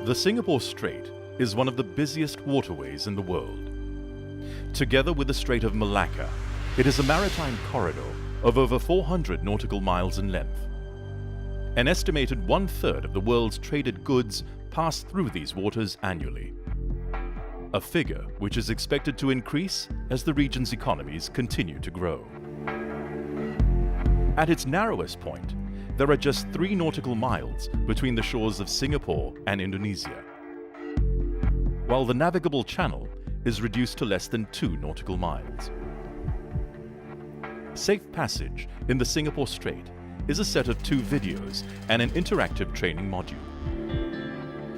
The Singapore Strait is one of the busiest waterways in the world. Together with the Strait of Malacca, it is a maritime corridor of over 400 nautical miles in length. An estimated one-third of the world's traded goods pass through these waters annually, a figure which is expected to increase as the region's economies continue to grow. At its narrowest point, there are just 3 nautical miles between the shores of Singapore and Indonesia, while the navigable channel is reduced to less than 2 nautical miles. Safe Passage in the Singapore Strait is a set of 2 videos and an interactive training module.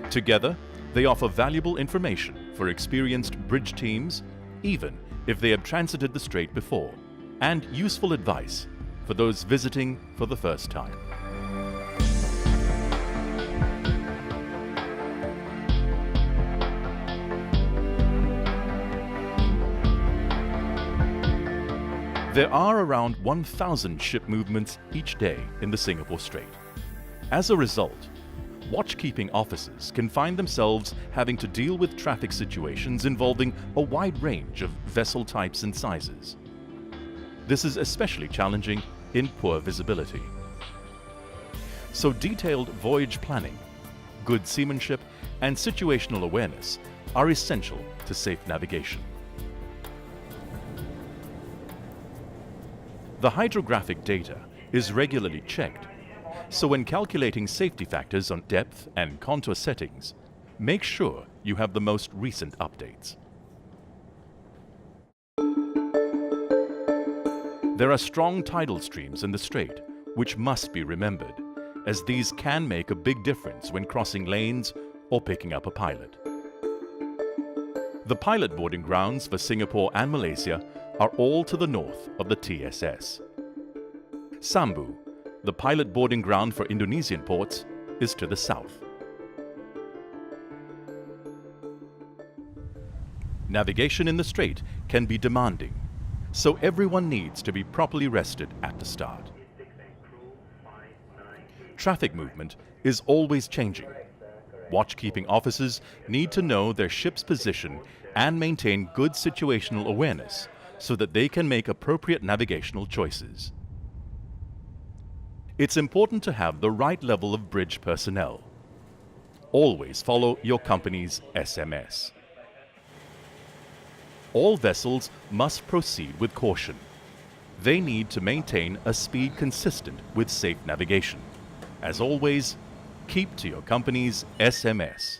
Together, they offer valuable information for experienced bridge teams, even if they have transited the strait before, and useful advice for those visiting for the first time. There are around 1,000 ship movements each day in the Singapore Strait. As a result, watchkeeping officers can find themselves having to deal with traffic situations involving a wide range of vessel types and sizes. This is especially challenging in poor visibility. So detailed voyage planning, good seamanship, and situational awareness are essential to safe navigation. The hydrographic data is regularly checked, so when calculating safety factors on depth and contour settings, make sure you have the most recent updates. There are strong tidal streams in the strait, which must be remembered, as these can make a big difference when crossing lanes or picking up a pilot. The pilot boarding grounds for Singapore and Malaysia are all to the north of the TSS. Sambu, the pilot boarding ground for Indonesian ports, is to the south. Navigation in the strait can be demanding, so everyone needs to be properly rested at the start. Traffic movement is always changing. Watchkeeping officers need to know their ship's position and maintain good situational awareness so that they can make appropriate navigational choices. It's important to have the right level of bridge personnel. Always follow your company's SMS. All vessels must proceed with caution. They need to maintain a speed consistent with safe navigation. As always, keep to your company's SMS,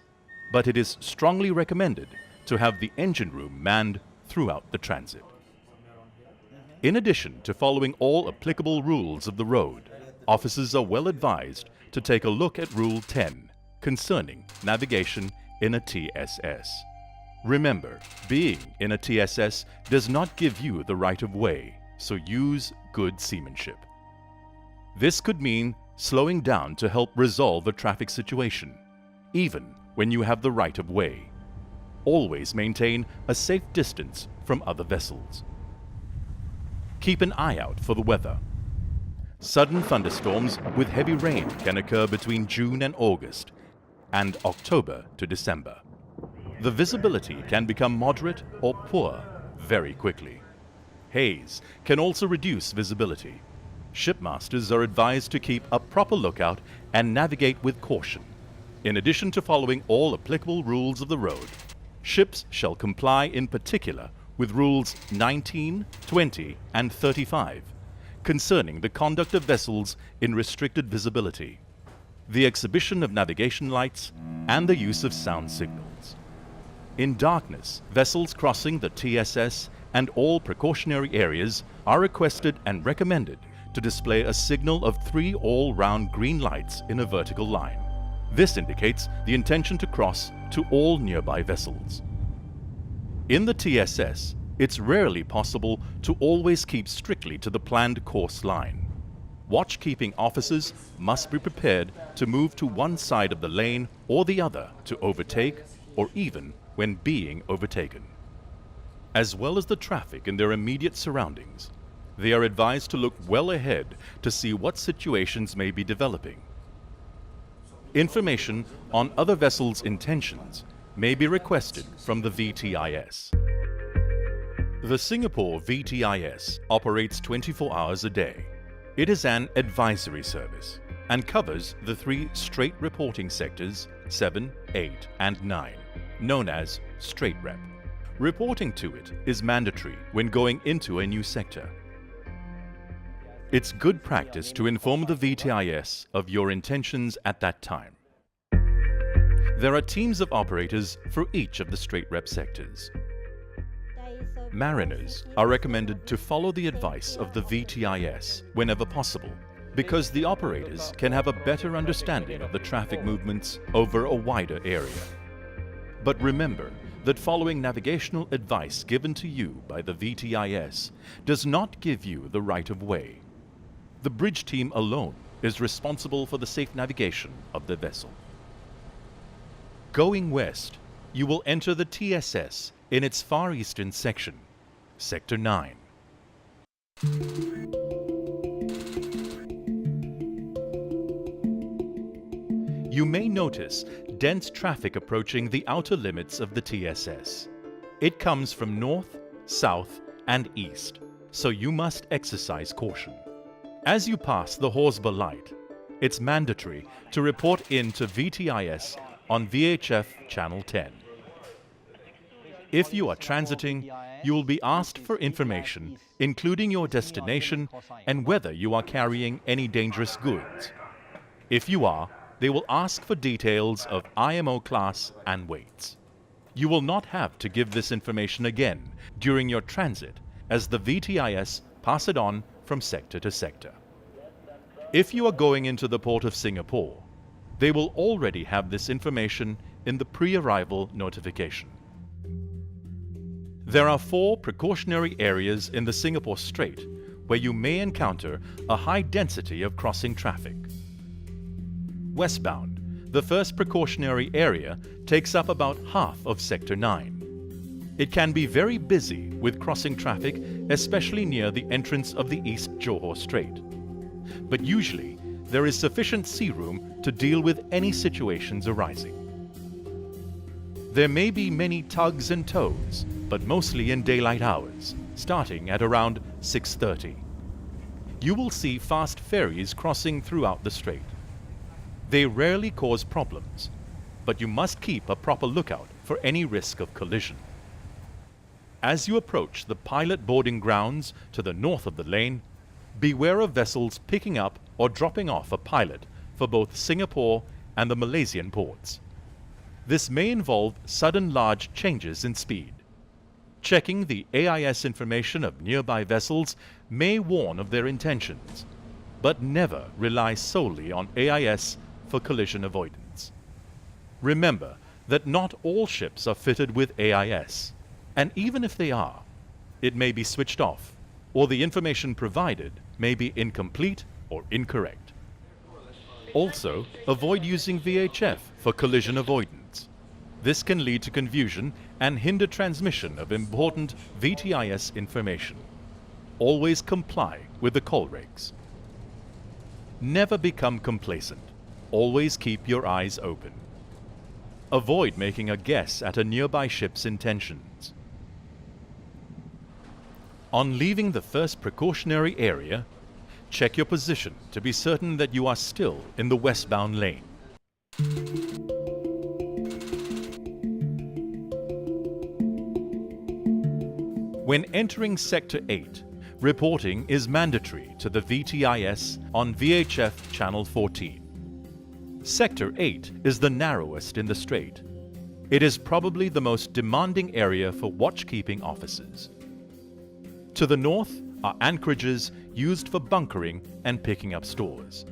but it is strongly recommended to have the engine room manned throughout the transit. In addition to following all applicable rules of the road, officers are well advised to take a look at Rule 10 concerning navigation in a TSS. Remember, being in a TSS does not give you the right of way, so use good seamanship. This could mean slowing down to help resolve a traffic situation, even when you have the right of way. Always maintain a safe distance from other vessels. Keep an eye out for the weather. Sudden thunderstorms with heavy rain can occur between June and August, and October to December. The visibility can become moderate or poor very quickly. Haze can also reduce visibility. Shipmasters are advised to keep a proper lookout and navigate with caution. In addition to following all applicable rules of the road, ships shall comply in particular with Rules 19, 20, and 35 concerning the conduct of vessels in restricted visibility, the exhibition of navigation lights, and the use of sound signals. In darkness, vessels crossing the TSS and all precautionary areas are requested and recommended to display a signal of 3 all-round green lights in a vertical line. This indicates the intention to cross to all nearby vessels. In the TSS, it's rarely possible to always keep strictly to the planned course line. Watchkeeping officers must be prepared to move to one side of the lane or the other to overtake, or even when being overtaken. As well as the traffic in their immediate surroundings, they are advised to look well ahead to see what situations may be developing. Information on other vessels' intentions may be requested from the VTIS. The Singapore VTIS operates 24 hours a day. It is an advisory service and covers the 3 Strait reporting sectors 7, 8 and 9, known as Strait Rep. Reporting to it is mandatory when going into a new sector. It's good practice to inform the VTIS of your intentions at that time. There are teams of operators for each of the Strait Rep sectors. Mariners are recommended to follow the advice of the VTIS whenever possible, because the operators can have a better understanding of the traffic movements over a wider area. But remember that following navigational advice given to you by the VTIS does not give you the right of way. The bridge team alone is responsible for the safe navigation of the vessel. Going west, you will enter the TSS in its far eastern section, Sector 9. You may notice dense traffic approaching the outer limits of the TSS. It comes from north, south, and east, so you must exercise caution. As you pass the Horsburgh Light, it's mandatory to report in to VTIS on VHF Channel 10. If you are transiting, you will be asked for information, including your destination and whether you are carrying any dangerous goods. If you are, they will ask for details of IMO class and weights. You will not have to give this information again during your transit, as the VTIS pass it on from sector to sector. If you are going into the Port of Singapore, they will already have this information in the pre-arrival notification. There are 4 precautionary areas in the Singapore Strait where you may encounter a high density of crossing traffic. Westbound, the first precautionary area, takes up about half of Sector 9. It can be very busy with crossing traffic, especially near the entrance of the East Johor Strait. But usually, there is sufficient sea room to deal with any situations arising. There may be many tugs and tows, but mostly in daylight hours, starting at around 6:30. You will see fast ferries crossing throughout the strait. They rarely cause problems, but you must keep a proper lookout for any risk of collision. As you approach the pilot boarding grounds to the north of the lane, beware of vessels picking up or dropping off a pilot for both Singapore and the Malaysian ports. This may involve sudden large changes in speed. Checking the AIS information of nearby vessels may warn of their intentions, but never rely solely on AIS for collision avoidance. Remember that not all ships are fitted with AIS, and even if they are, it may be switched off, or the information provided may be incomplete or incorrect. Also, avoid using VHF for collision avoidance. This can lead to confusion and hinder transmission of important VTIS information. Always comply with the call regs. Never become complacent. Always keep your eyes open. Avoid making a guess at a nearby ship's intentions. On leaving the first precautionary area, check your position to be certain that you are still in the westbound lane. When entering Sector 8, reporting is mandatory to the VTIS on VHF Channel 14. Sector 8 is the narrowest in the strait. It is probably the most demanding area for watchkeeping officers. To the north are anchorages used for bunkering and picking up stores.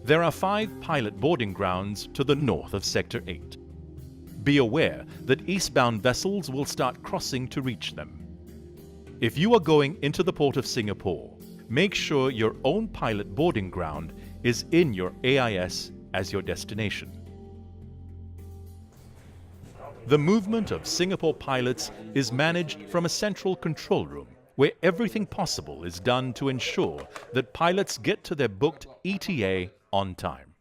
There are 5 pilot boarding grounds to the north of Sector 8. Be aware that eastbound vessels will start crossing to reach them. If you are going into the Port of Singapore, make sure your own pilot boarding ground is in your AIS as your destination. The movement of Singapore pilots is managed from a central control room where everything possible is done to ensure that pilots get to their booked ETA on time.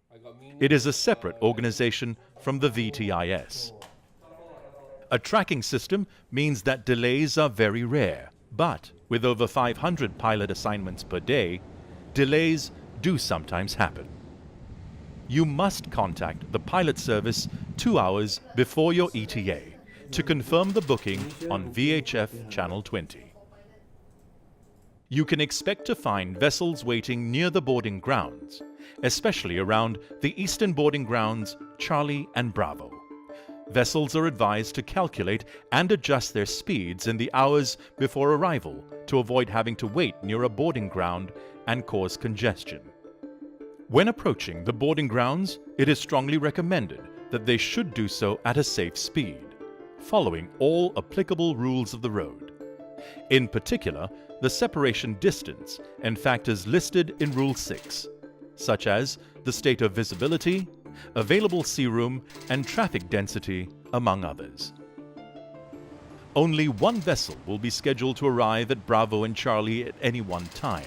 It is a separate organization from the VTIS. A tracking system means that delays are very rare, but with over 500 pilot assignments per day, delays do sometimes happen. You must contact the pilot service 2 hours before your ETA to confirm the booking on VHF Channel 20. You can expect to find vessels waiting near the boarding grounds, especially around the eastern boarding grounds Charlie and Bravo. Vessels are advised to calculate and adjust their speeds in the hours before arrival to avoid having to wait near a boarding ground and cause congestion. When approaching the boarding grounds, it is strongly recommended that they should do so at a safe speed, following all applicable rules of the road. In particular, the separation distance and factors listed in Rule 6, such as the state of visibility, available sea room, and traffic density, among others. Only one vessel will be scheduled to arrive at Bravo and Charlie at any one time,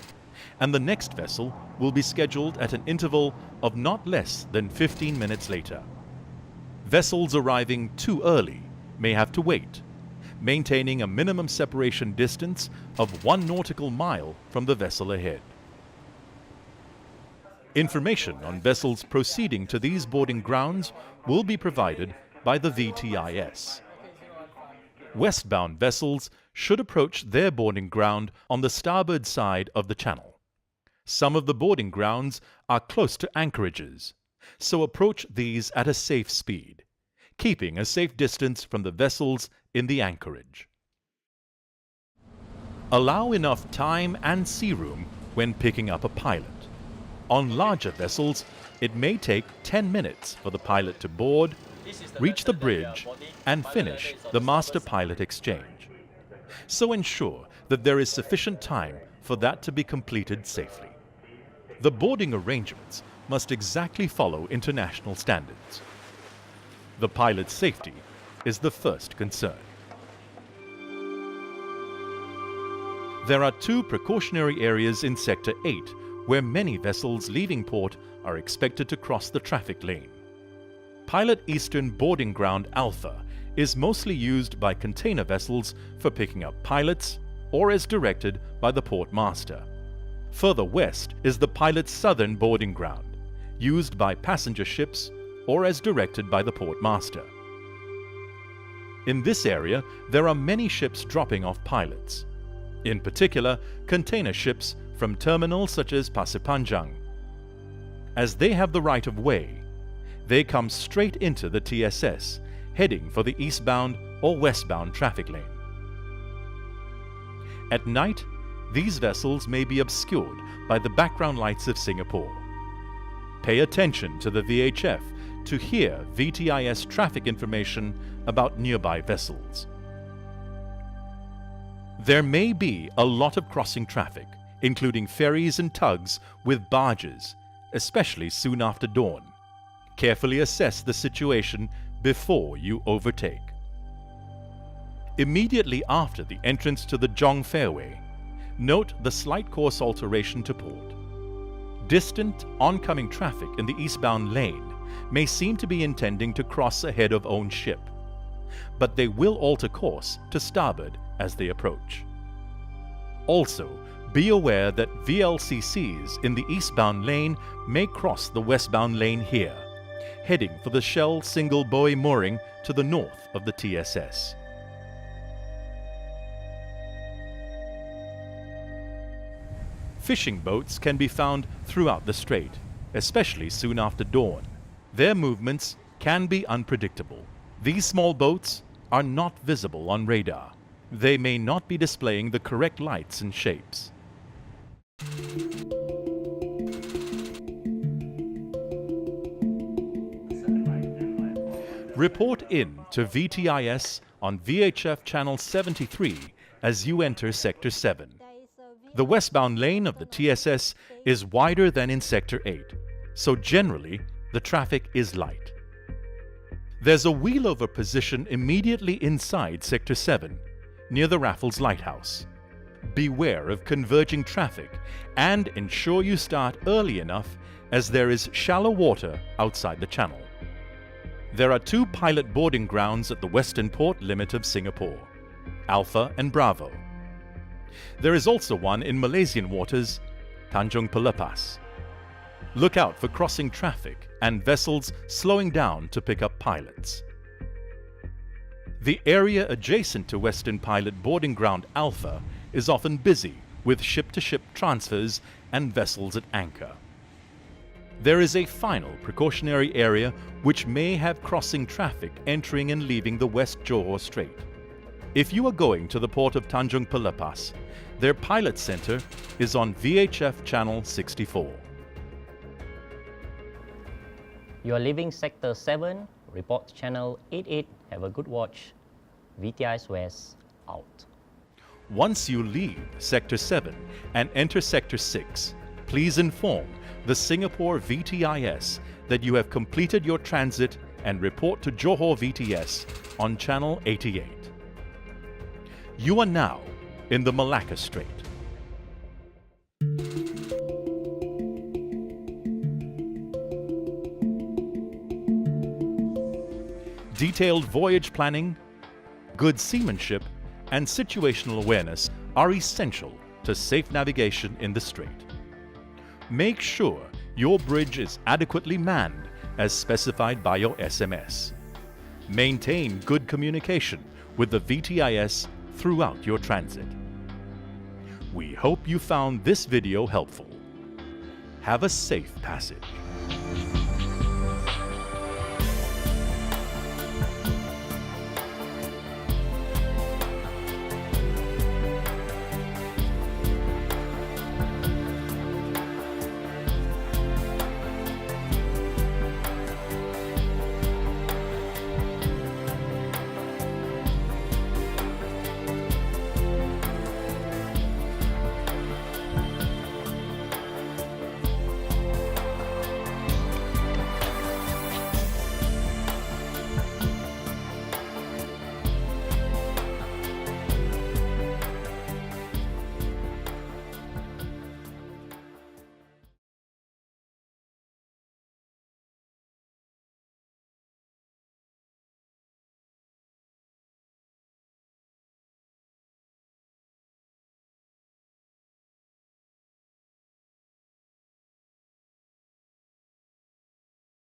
and the next vessel will be scheduled at an interval of not less than 15 minutes later. Vessels arriving too early may have to wait, maintaining a minimum separation distance of 1 nautical mile from the vessel ahead. Information on vessels proceeding to these boarding grounds will be provided by the VTIS. Westbound vessels should approach their boarding ground on the starboard side of the channel. Some of the boarding grounds are close to anchorages, so approach these at a safe speed, keeping a safe distance from the vessels in the anchorage. Allow enough time and sea room when picking up a pilot. On larger vessels, it may take 10 minutes for the pilot to board, reach the bridge, and finish the master-pilot exchange. So ensure that there is sufficient time for that to be completed safely. The boarding arrangements must exactly follow international standards. The pilot's safety is the first concern. There are 2 precautionary areas in Sector 8 where many vessels leaving port are expected to cross the traffic lane. Pilot Eastern Boarding Ground Alpha is mostly used by container vessels for picking up pilots or as directed by the port master. Further west is the Pilot Southern Boarding Ground, used by passenger ships or as directed by the port master. In this area, there are many ships dropping off pilots, in particular container ships from terminals such as Pasir Panjang. As they have the right of way, they come straight into the TSS, heading for the eastbound or westbound traffic lane. At night, these vessels may be obscured by the background lights of Singapore. Pay attention to the VHF to hear VTIS traffic information about nearby vessels. There may be a lot of crossing traffic, including ferries and tugs with barges, especially soon after dawn. Carefully assess the situation before you overtake. Immediately after the entrance to the Jong Fairway, note the slight course alteration to port. Distant oncoming traffic in the eastbound lane may seem to be intending to cross ahead of own ship, but they will alter course to starboard as they approach. Also, be aware that VLCCs in the eastbound lane may cross the westbound lane here, heading for the Shell single buoy mooring to the north of the TSS. Fishing boats can be found throughout the strait, especially soon after dawn. Their movements can be unpredictable. These small boats are not visible on radar. They may not be displaying the correct lights and shapes. Report in to VTIS on VHF Channel 73 as you enter Sector 7. The westbound lane of the TSS is wider than in Sector 8, so generally the traffic is light. There's a wheelover position immediately inside Sector 7, near the Raffles Lighthouse. Beware of converging traffic and ensure you start early enough as there is shallow water outside the channel. There are 2 pilot boarding grounds at the western port limit of Singapore, Alpha and Bravo. There is also one in Malaysian waters, Tanjung Pelepas. Look out for crossing traffic and vessels slowing down to pick up pilots. The area adjacent to Western Pilot Boarding Ground Alpha is often busy with ship-to-ship transfers and vessels at anchor. There is a final precautionary area which may have crossing traffic entering and leaving the West Johor Strait. If you are going to the port of Tanjung Pelepas, their pilot center is on VHF channel 64. You are leaving Sector 7, report channel 88, have a good watch. VTIS West, out. Once you leave Sector 7 and enter Sector 6, please inform the Singapore VTIS that you have completed your transit and report to Johor VTS on channel 88. You are now in the Malacca Strait. Detailed voyage planning, good seamanship, and situational awareness are essential to safe navigation in the Strait. Make sure your bridge is adequately manned as specified by your SMS. Maintain good communication with the VTIS throughout your transit. We hope you found this video helpful. Have a safe passage.